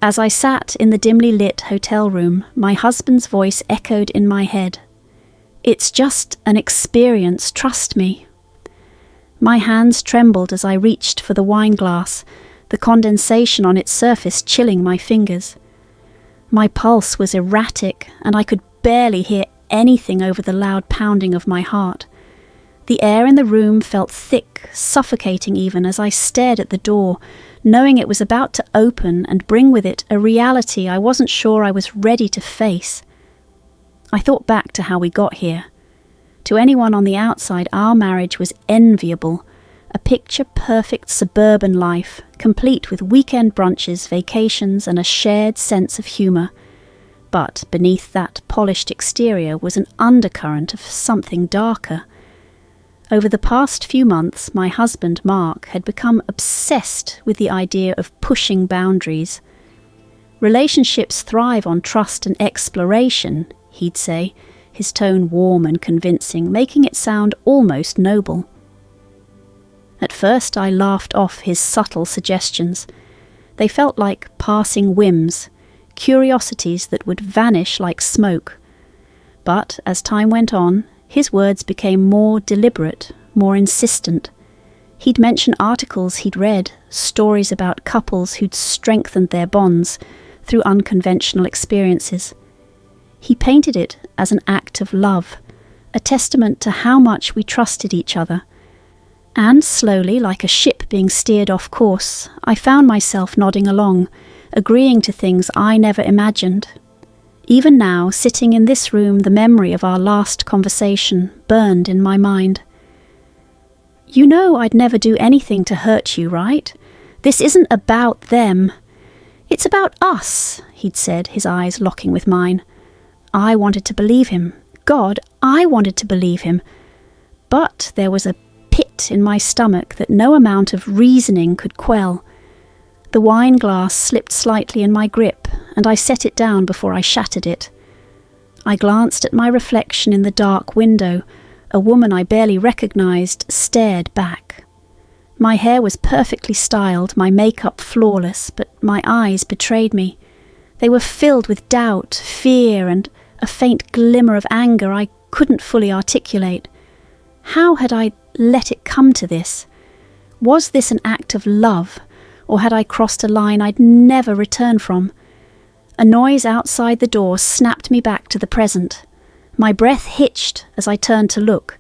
As I sat in the dimly lit hotel room, my husband's voice echoed in my head. "It's just an experience, trust me." My hands trembled as I reached for the wine glass, the condensation on its surface chilling my fingers. My pulse was erratic, and I could barely hear anything over the loud pounding of my heart. The air in the room felt thick, suffocating even, as I stared at the door, knowing it was about to open and bring with it a reality I wasn't sure I was ready to face. I thought back to how we got here. To anyone on the outside, our marriage was enviable, a picture-perfect suburban life, complete with weekend brunches, vacations, and a shared sense of humour. But beneath that polished exterior was an undercurrent of something darker. Over the past few months, my husband, Mark, had become obsessed with the idea of pushing boundaries. Relationships thrive on trust and exploration, he'd say, his tone warm and convincing, making it sound almost noble. At first I laughed off his subtle suggestions. They felt like passing whims, curiosities that would vanish like smoke. But as time went on, his words became more deliberate, more insistent. He'd mention articles he'd read, stories about couples who'd strengthened their bonds through unconventional experiences. He painted it as an act of love, a testament to how much we trusted each other. And slowly, like a ship being steered off course, I found myself nodding along, agreeing to things I never imagined. Even now, sitting in this room, the memory of our last conversation burned in my mind. "You know I'd never do anything to hurt you, right? This isn't about them. It's about us," he'd said, his eyes locking with mine. I wanted to believe him. God, I wanted to believe him. But there was a pit in my stomach that no amount of reasoning could quell. The wine glass slipped slightly in my grip, and I set it down before I shattered it. I glanced at my reflection in the dark window. A woman I barely recognized stared back. My hair was perfectly styled, my makeup flawless, but my eyes betrayed me. They were filled with doubt, fear, and a faint glimmer of anger I couldn't fully articulate. How had I let it come to this? Was this an act of love, or had I crossed a line I'd never return from? A noise outside the door snapped me back to the present. My breath hitched as I turned to look.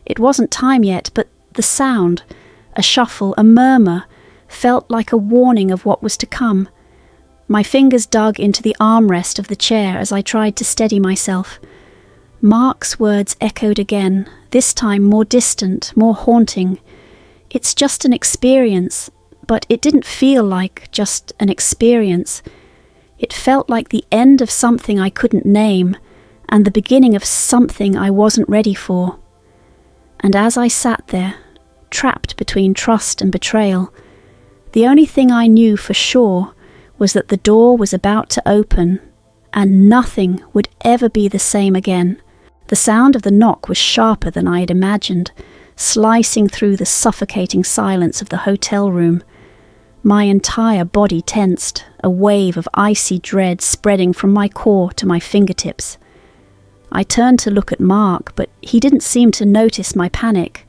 It wasn't time yet, but the sound, a shuffle, a murmur, felt like a warning of what was to come. My fingers dug into the armrest of the chair as I tried to steady myself. Mark's words echoed again, this time more distant, more haunting. "It's just an experience," but it didn't feel like just an experience. It felt like the end of something I couldn't name, and the beginning of something I wasn't ready for. And as I sat there, trapped between trust and betrayal, the only thing I knew for sure was that the door was about to open, and nothing would ever be the same again. The sound of the knock was sharper than I had imagined, slicing through the suffocating silence of the hotel room. My entire body tensed, a wave of icy dread spreading from my core to my fingertips. I turned to look at Mark, but he didn't seem to notice my panic.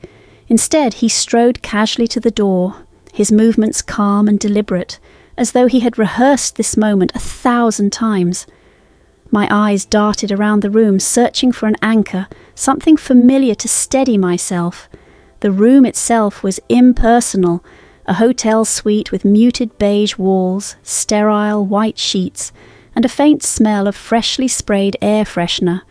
Instead, he strode casually to the door, his movements calm and deliberate, as though he had rehearsed this moment 1,000 times. My eyes darted around the room, searching for an anchor, something familiar to steady myself. The room itself was impersonal, a hotel suite with muted beige walls, sterile white sheets, and a faint smell of freshly sprayed air freshener.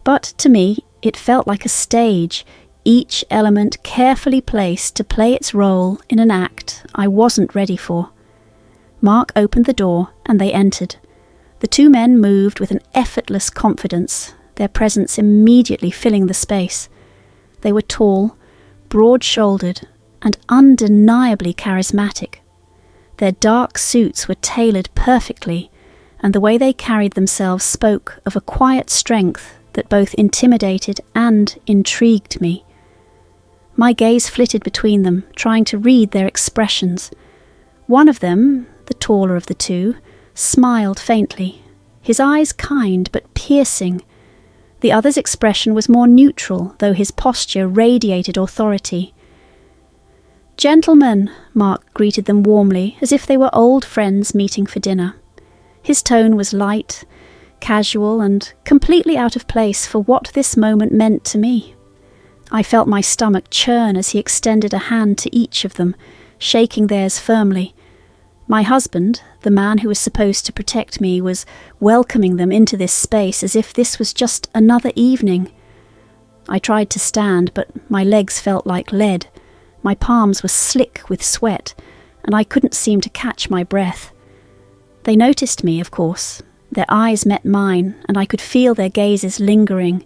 But to me, it felt like a stage, each element carefully placed to play its role in an act I wasn't ready for. Mark opened the door, and they entered. The two men moved with an effortless confidence, their presence immediately filling the space. They were tall, broad-shouldered, and undeniably charismatic. Their dark suits were tailored perfectly, and the way they carried themselves spoke of a quiet strength that both intimidated and intrigued me. My gaze flitted between them, trying to read their expressions. One of them, the taller of the two, smiled faintly, his eyes kind but piercing. The other's expression was more neutral, though his posture radiated authority. "Gentlemen," Mark greeted them warmly, as if they were old friends meeting for dinner. His tone was light, casual, and completely out of place for what this moment meant to me. I felt my stomach churn as he extended a hand to each of them, shaking theirs firmly. My husband, the man who was supposed to protect me, was welcoming them into this space as if this was just another evening. I tried to stand, but my legs felt like lead. My palms were slick with sweat, and I couldn't seem to catch my breath. They noticed me, of course. Their eyes met mine, and I could feel their gazes lingering.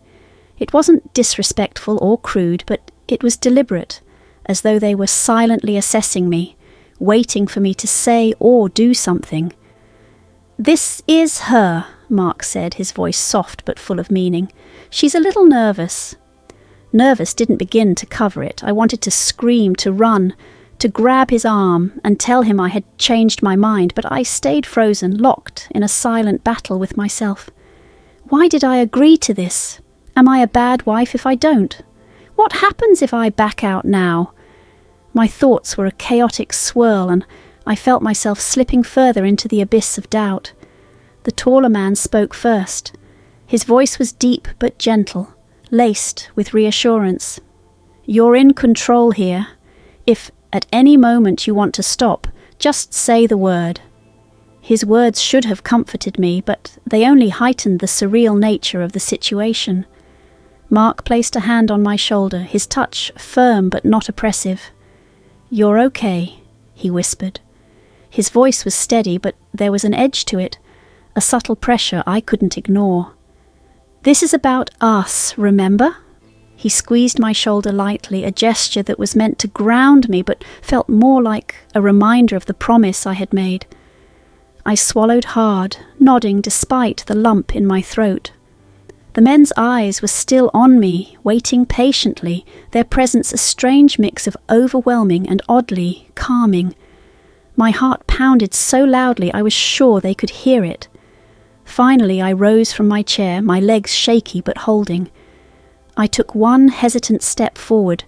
It wasn't disrespectful or crude, but it was deliberate, as though they were silently assessing me, waiting for me to say or do something. "This is her," Mark said, his voice soft but full of meaning. "She's a little nervous." Nervous didn't begin to cover it. I wanted to scream, to run, to grab his arm and tell him I had changed my mind, but I stayed frozen, locked in a silent battle with myself. Why did I agree to this? Am I a bad wife if I don't? What happens if I back out now? My thoughts were a chaotic swirl, and I felt myself slipping further into the abyss of doubt. The taller man spoke first. His voice was deep but gentle, laced with reassurance. "You're in control here. If at any moment you want to stop, just say the word." His words should have comforted me, but they only heightened the surreal nature of the situation. Mark placed a hand on my shoulder, his touch firm but not oppressive. "You're okay," he whispered. His voice was steady, but there was an edge to it, a subtle pressure I couldn't ignore. "This is about us, remember?" He squeezed my shoulder lightly, a gesture that was meant to ground me but felt more like a reminder of the promise I had made. I swallowed hard, nodding despite the lump in my throat. The men's eyes were still on me, waiting patiently, their presence a strange mix of overwhelming and oddly calming. My heart pounded so loudly I was sure they could hear it. Finally I rose from my chair, my legs shaky but holding. I took one hesitant step forward,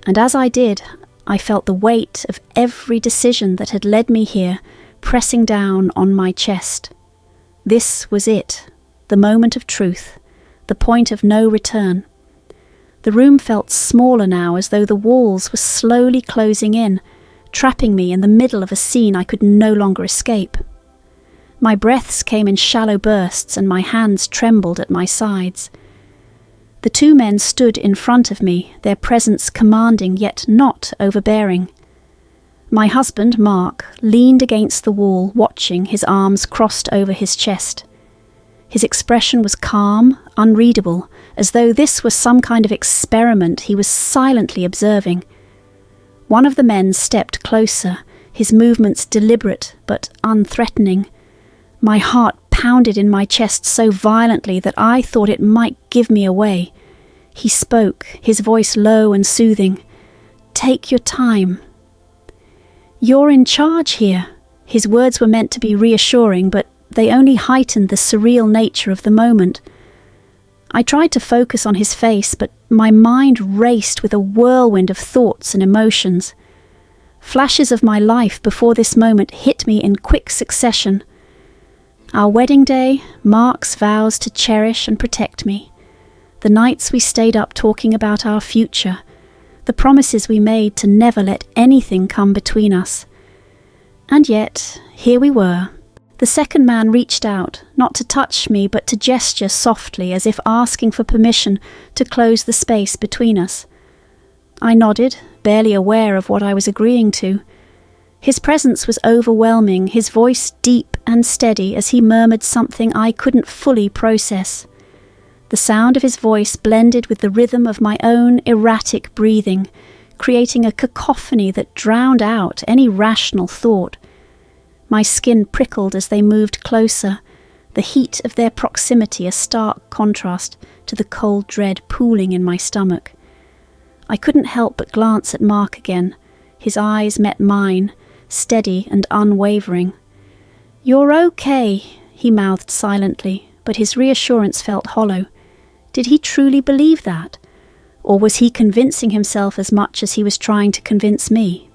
and as I did, I felt the weight of every decision that had led me here pressing down on my chest. This was it, the moment of truth, the point of no return. The room felt smaller now, as though the walls were slowly closing in, trapping me in the middle of a scene I could no longer escape. My breaths came in shallow bursts, and my hands trembled at my sides. The two men stood in front of me, their presence commanding yet not overbearing. My husband, Mark, leaned against the wall, watching, his arms crossed over his chest. His expression was calm, unreadable, as though this was some kind of experiment he was silently observing. One of the men stepped closer, his movements deliberate but unthreatening. My heart pounded in my chest so violently that I thought it might give me away. He spoke, his voice low and soothing. "Take your time." "You're in charge here." His words were meant to be reassuring, but they only heightened the surreal nature of the moment. I tried to focus on his face, but my mind raced with a whirlwind of thoughts and emotions. Flashes of my life before this moment hit me in quick succession. Our wedding day, Mark's vows to cherish and protect me. The nights we stayed up talking about our future. The promises we made to never let anything come between us. And yet, here we were. The second man reached out, not to touch me, but to gesture softly, as if asking for permission to close the space between us. I nodded, barely aware of what I was agreeing to. His presence was overwhelming, his voice deep and steady as he murmured something I couldn't fully process. The sound of his voice blended with the rhythm of my own erratic breathing, creating a cacophony that drowned out any rational thought. My skin prickled as they moved closer, the heat of their proximity a stark contrast to the cold dread pooling in my stomach. I couldn't help but glance at Mark again. His eyes met mine, steady and unwavering. "You're okay," he mouthed silently, but his reassurance felt hollow. Did he truly believe that? Or was he convincing himself as much as he was trying to convince me?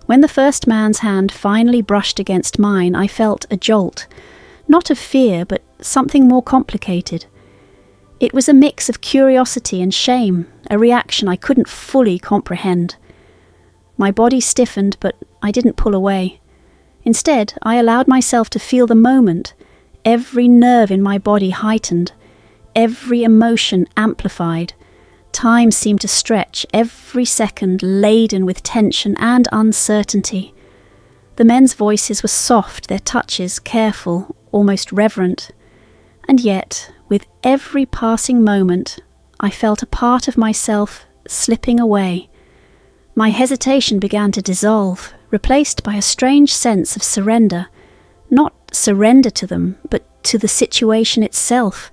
When the first man's hand finally brushed against mine, I felt a jolt, not of fear, but something more complicated. It was a mix of curiosity and shame, a reaction I couldn't fully comprehend. My body stiffened, but I didn't pull away. Instead, I allowed myself to feel the moment, every nerve in my body heightened, every emotion amplified. Time seemed to stretch, every second laden with tension and uncertainty. The men's voices were soft, their touches careful, almost reverent. And yet, with every passing moment, I felt a part of myself slipping away. My hesitation began to dissolve, replaced by a strange sense of surrender. Not surrender to them, but to the situation itself,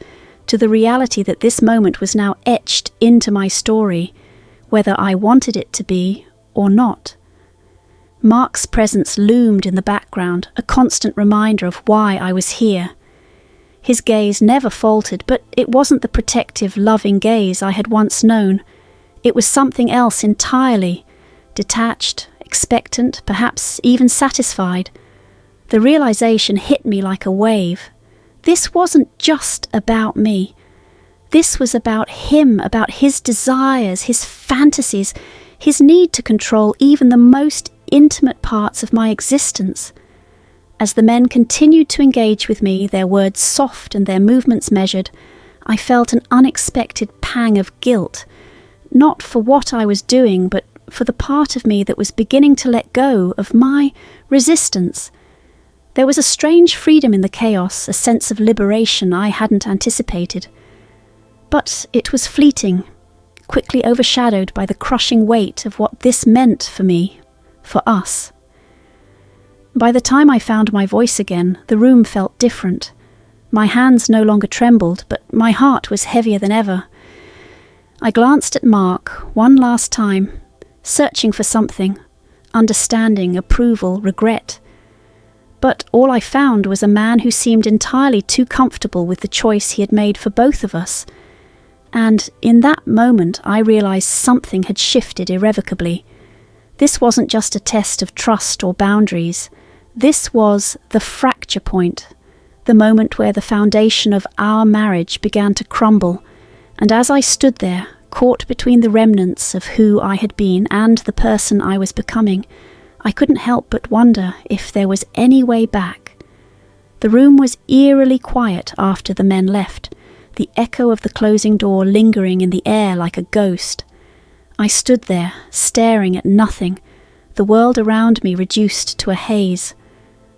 to the reality that this moment was now etched into my story, whether I wanted it to be or not. Mark's presence loomed in the background, a constant reminder of why I was here. His gaze never faltered, but it wasn't the protective, loving gaze I had once known. It was something else entirely, detached, expectant, perhaps even satisfied. The realization hit me like a wave. This wasn't just about me. This was about him, about his desires, his fantasies, his need to control even the most intimate parts of my existence. As the men continued to engage with me, their words soft and their movements measured, I felt an unexpected pang of guilt, not for what I was doing, but for the part of me that was beginning to let go of my resistance. There was a strange freedom in the chaos, a sense of liberation I hadn't anticipated. But it was fleeting, quickly overshadowed by the crushing weight of what this meant for me, for us. By the time I found my voice again, the room felt different. My hands no longer trembled, but my heart was heavier than ever. I glanced at Mark one last time, searching for something, understanding, approval, regret. But all I found was a man who seemed entirely too comfortable with the choice he had made for both of us. And in that moment I realized something had shifted irrevocably. This wasn't just a test of trust or boundaries. This was the fracture point, the moment where the foundation of our marriage began to crumble. And as I stood there, caught between the remnants of who I had been and the person I was becoming, I couldn't help but wonder if there was any way back. The room was eerily quiet after the men left, the echo of the closing door lingering in the air like a ghost. I stood there, staring at nothing, the world around me reduced to a haze.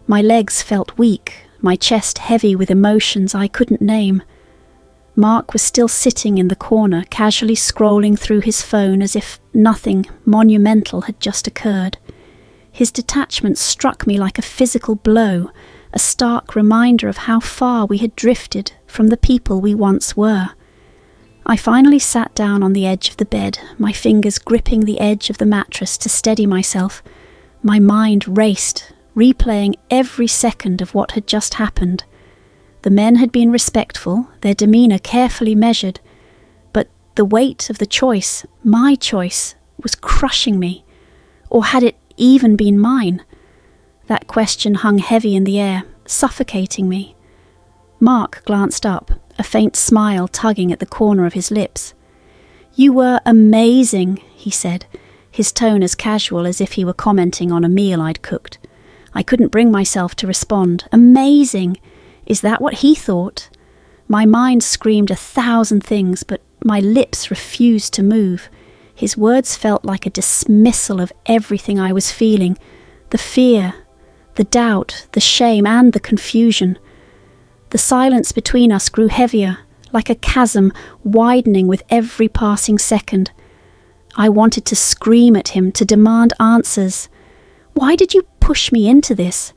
My legs felt weak, my chest heavy with emotions I couldn't name. Mark was still sitting in the corner, casually scrolling through his phone as if nothing monumental had just occurred. His detachment struck me like a physical blow, a stark reminder of how far we had drifted from the people we once were. I finally sat down on the edge of the bed, my fingers gripping the edge of the mattress to steady myself. My mind raced, replaying every second of what had just happened. The men had been respectful, their demeanour carefully measured, but the weight of the choice, my choice, was crushing me. Or had it even been mine? That question hung heavy in the air, suffocating me. Mark glanced up, a faint smile tugging at the corner of his lips. "You were amazing," he said, his tone as casual as if he were commenting on a meal I'd cooked. I couldn't bring myself to respond. Amazing! Is that what he thought? My mind screamed 1,000 things, but my lips refused to move. His words felt like a dismissal of everything I was feeling, the fear, the doubt, the shame, and the confusion. The silence between us grew heavier, like a chasm widening with every passing second. I wanted to scream at him, to demand answers. Why did you push me into this?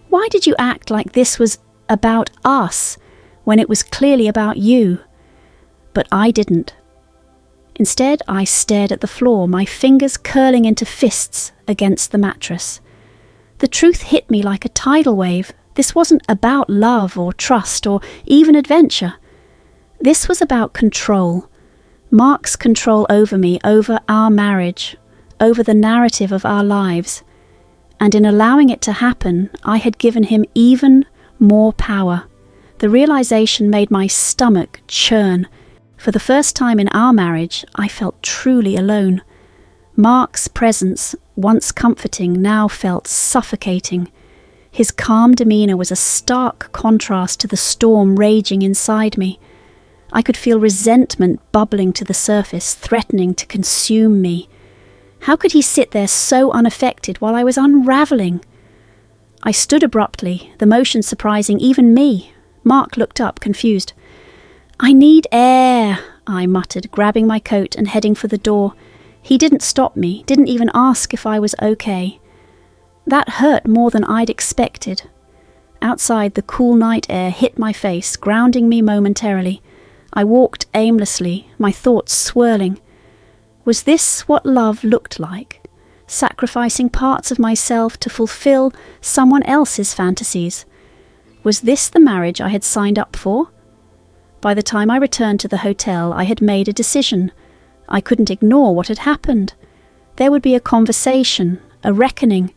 Why did you act like this was about us, when it was clearly about you? But I didn't. Instead, I stared at the floor, my fingers curling into fists against the mattress. The truth hit me like a tidal wave. This wasn't about love or trust or even adventure. This was about control. Mark's control over me, over our marriage, over the narrative of our lives. And in allowing it to happen, I had given him even more power. The realization made my stomach churn. For the first time in our marriage, I felt truly alone. Mark's presence, once comforting, now felt suffocating. His calm demeanour was a stark contrast to the storm raging inside me. I could feel resentment bubbling to the surface, threatening to consume me. How could he sit there so unaffected while I was unravelling? I stood abruptly, the motion surprising even me. Mark looked up, confused. "I need air," I muttered, grabbing my coat and heading for the door. He didn't stop me, didn't even ask if I was okay. That hurt more than I'd expected. Outside, the cool night air hit my face, grounding me momentarily. I walked aimlessly, my thoughts swirling. Was this what love looked like? Sacrificing parts of myself to fulfill someone else's fantasies? Was this the marriage I had signed up for? By the time I returned to the hotel, I had made a decision. I couldn't ignore what had happened. There would be a conversation, a reckoning.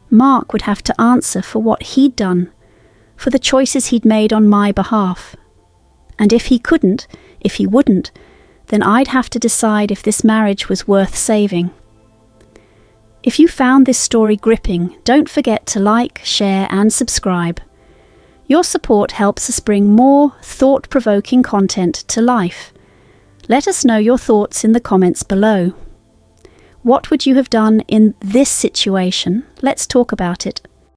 Mark would have to answer for what he'd done, for the choices he'd made on my behalf. And if he couldn't, if he wouldn't, then I'd have to decide if this marriage was worth saving. If you found this story gripping, don't forget to like, share, and subscribe. Your support helps us bring more thought-provoking content to life. Let us know your thoughts in the comments below. What would you have done in this situation? Let's talk about it.